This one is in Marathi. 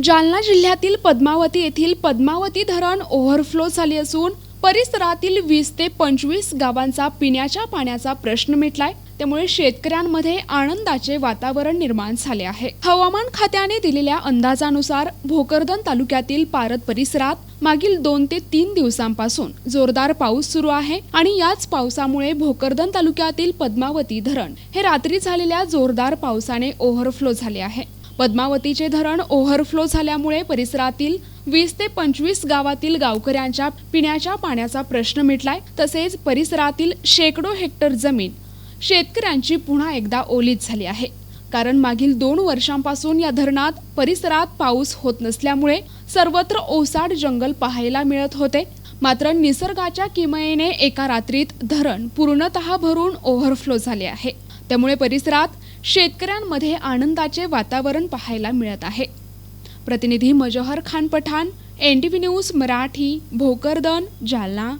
जालना जिल्ह्यातील पद्मावती येथील पद्मावती धरण ओव्हरफ्लो झाले असून परिसरातील 20 ते 25 गावांचा पिण्याच्या पाण्याचा प्रश्न मिटलाय। त्यामुळे शेतकऱ्यांमध्ये आनंदाचे वातावरण निर्माण झाले आहे। हवामान खात्याने दिलेल्या अंदाजानुसार भोकरदन तालुक्यातील पारद परिसरात मागील 2 ते 3 दिवसांपासून जोरदार पाऊस सुरू आहे आणि याच पावसामुळे भोकरदन तालुक्यातील पद्मावती धरण हे रात्री झालेल्या जोरदार पावसाने ओव्हरफ्लो झाले आहे। पद्मावतीचे धरण ओव्हरफ्लो झाल्यामुळे परिसरातील 20 ते 25 गावातील गावकऱ्यांच्या पिण्याच्या पाण्याचा प्रश्न मिटलाय। तसेच परिसरातील शेकडो हेक्टर जमीन शेतकऱ्यांची पुन्हा एकदा ओलीत झाली आहे। कारण मागील 2 वर्षांपासून या धरणात परिसरात पाऊस होत नसल्यामुळे सर्वत्र ओसाड जंगल पाहायला मिळत होते। मात्र निसर्गाच्या किमयेने एका रात्रीत धरण पूर्णतः भरून ओव्हरफ्लो झाले आहे। त्यामुळे परिसरात शेतकऱ्यांमध्ये आनंदाचे वातावरण पाहायला मिळत आहे। प्रतिनिधी मजहर खान पठाण, NTV न्यूज मराठी, भोकरदन, जालना।